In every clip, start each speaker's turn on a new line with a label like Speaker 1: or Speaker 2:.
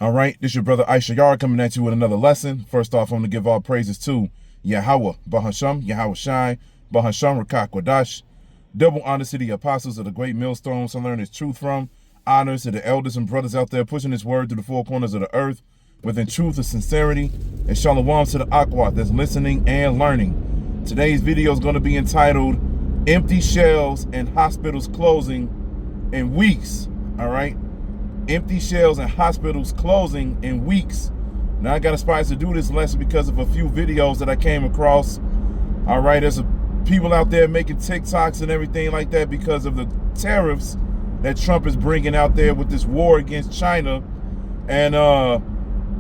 Speaker 1: All right, this is your brother Issachar coming at you with another lesson. First off, I'm going to give all praises to Yahweh, Bahasham, Yahweh Shai, Bahasham, Rachaa, Quadash. Double honors to the apostles of the great millstones to learn his truth from. Honors to the elders and brothers out there pushing his word to the four corners of the earth within truth and sincerity. And shalom to the Aquat that's listening and learning. Today's video is going to be entitled Empty Shells and Hospitals Closing in Weeks. All right. Empty shells and hospitals closing in weeks. Now I got inspired to do this lesson because of a few videos that I came across. All right, there's people out there making TikToks and everything like that because of the tariffs that Trump is bringing out there with this war against China. And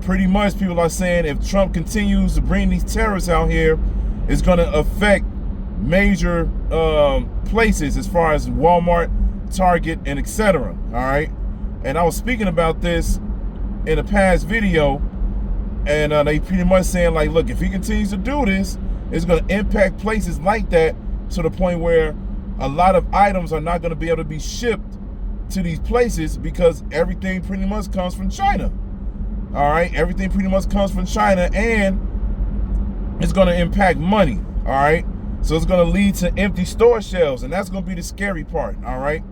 Speaker 1: pretty much people are saying if Trump continues to bring these tariffs out here, it's going to affect major places as far as Walmart, Target, and etc. All right. And I was speaking about this in a past video, and they pretty much saying, like, look, if he continues to do this, it's going to impact places like that to the point where a lot of items are not going to be able to be shipped to these places because everything pretty much comes from China. All right, everything pretty much comes from China, and it's going to impact money. All right, so it's going to lead to empty store shelves, and that's going to be the scary part. All right.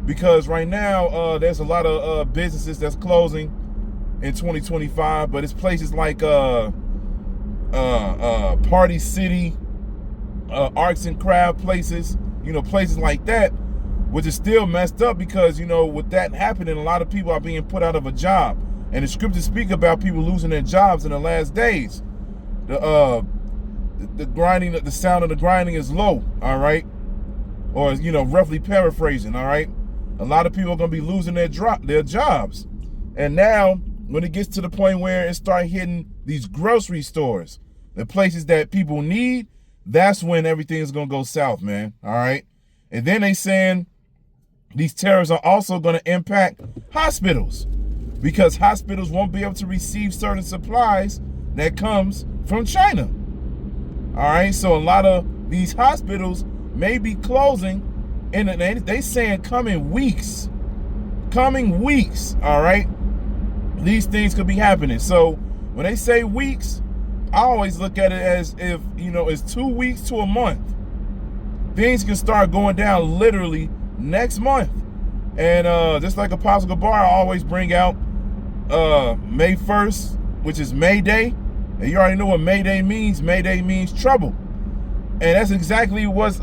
Speaker 1: Because right now, there's a lot of businesses that's closing in 2025, but it's places like Party City, arts and craft places, places like that, which is still messed up because, with that happening, a lot of people are being put out of a job. And the scriptures speak about people losing their jobs in the last days. The grinding, the sound of the grinding is low, all right? Or, roughly paraphrasing, all right? A lot of people are going to be losing their jobs. And now, when it gets to the point where it starts hitting these grocery stores, the places that people need, that's when everything is going to go south, man. All right? And then they saying these tariffs are also going to impact hospitals because hospitals won't be able to receive certain supplies that comes from China. All right? So a lot of these hospitals may be closing. And they saying coming weeks, all right? These things could be happening. So when they say weeks, I always look at it as if, it's 2 weeks to a month. Things can start going down literally next month. And just like Apostle Gabar, I always bring out May 1st, which is May Day. And you already know what May Day means. May Day means trouble. And that's exactly what's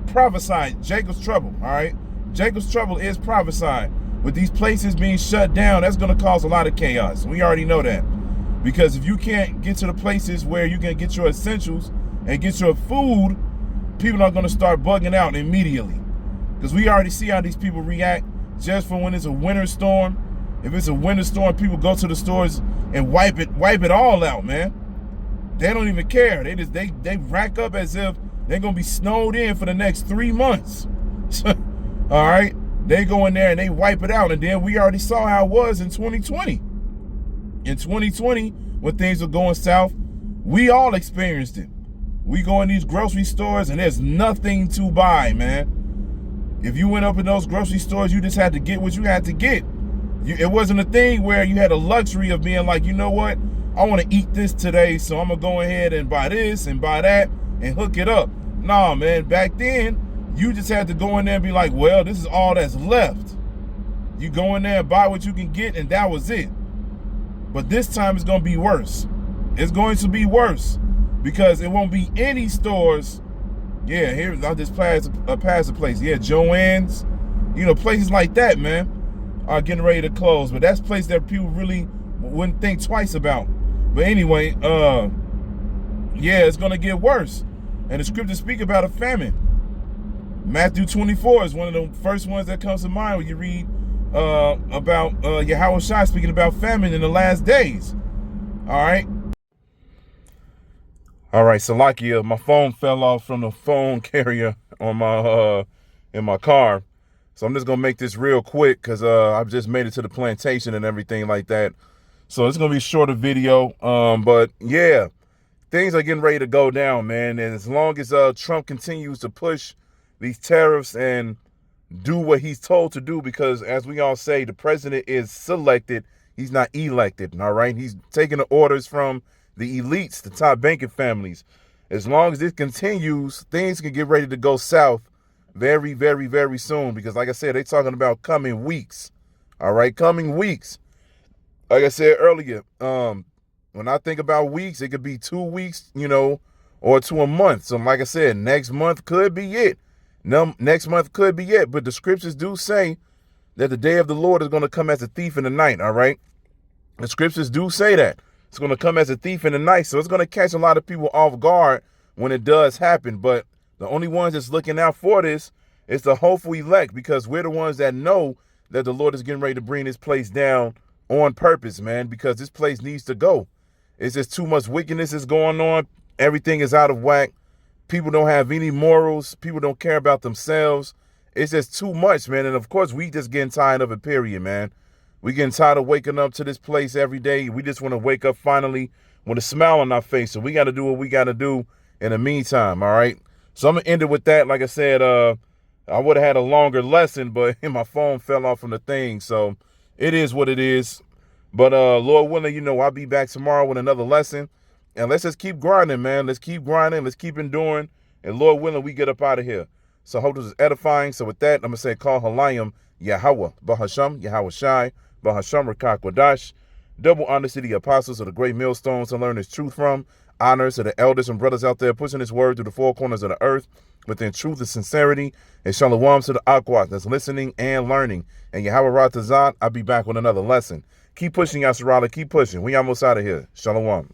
Speaker 1: prophesied. Jacob's trouble, all right? Jacob's trouble is prophesied. With these places being shut down, that's going to cause a lot of chaos. We already know that. Because if you can't get to the places where you can get your essentials and get your food, people are going to start bugging out immediately. Because we already see how these people react just from when it's a winter storm. If it's a winter storm, people go to the stores and wipe it all out, man. They don't even care. They rack up as if they're going to be snowed in for the next 3 months. All right? They go in there and they wipe it out. And then we already saw how it was in 2020. In 2020, when things were going south, we all experienced it. We go in these grocery stores and there's nothing to buy, man. If you went up in those grocery stores, you just had to get what you had to get. It wasn't a thing where you had a luxury of being like, you know what? I want to eat this today, so I'm going to go ahead and buy this and buy that and hook it up. Nah, man, back then, you just had to go in there and be like, well, this is all that's left. You go in there and buy what you can get, and that was it. But this time it's going to be worse. It's going to be worse because it won't be any stores. Yeah, here, I'll just pass the place. Yeah, Joann's, places like that, man, are getting ready to close. But that's a place that people really wouldn't think twice about. But anyway, yeah, it's going to get worse. And the scriptures speak about a famine. Matthew 24 is one of the first ones that comes to mind when you read about Yahweh Shai speaking about famine in the last days. All right. All right, Salakia, my phone fell off from the phone carrier on my in my car. So I'm just going to make this real quick because I've just made it to the plantation and everything like that. So it's going to be a shorter video. But yeah, things are getting ready to go down, man. And as long as Trump continues to push these tariffs and do what he's told to do, because as we all say, the president is selected, He's not elected, all right? He's taking the orders from the elites, the top banking families. As long as this continues, things can get ready to go south very, very, very soon. Because like I said, they're talking about coming weeks, all right? Coming weeks. Like I said earlier, when I think about weeks, it could be 2 weeks, or to a month. So like I said, next month could be it. No, next month could be it. But the scriptures do say that the day of the Lord is going to come as a thief in the night, all right? The scriptures do say that. It's going to come as a thief in the night. So it's going to catch a lot of people off guard when it does happen. But the only ones that's looking out for this is the hopeful elect, because we're the ones that know that the Lord is getting ready to bring this place down on purpose, man, because this place needs to go. It's just too much wickedness is going on. Everything is out of whack. People don't have any morals. People don't care about themselves. It's just too much, man. And of course, we just getting tired of it, period, man. We getting tired of waking up to this place every day. We just want to wake up finally with a smile on our face. So we got to do what we got to do in the meantime, all right? So I'm going to end it with that. Like I said, I would have had a longer lesson, but my phone fell off from the thing. So it is what it is. But Lord willing, I'll be back tomorrow with another lesson. And let's just keep grinding, man. Let's keep grinding. Let's keep enduring. And Lord willing, we get up out of here. So I hope this is edifying. So with that, I'm going to say, call Halayim Yahweh, Bahasham, Yahweh Shai, Bahasham Rakak Wadash. Double honors to the apostles of the great millstones to learn this truth from. Honors to the elders and brothers out there pushing this word through the four corners of the earth within truth and sincerity. And shalom to the Akwat that's listening and learning. And Yahweh Ratazat, I'll be back with another lesson. Keep pushing, Yasserala. Keep pushing. We almost out of here. Shalom.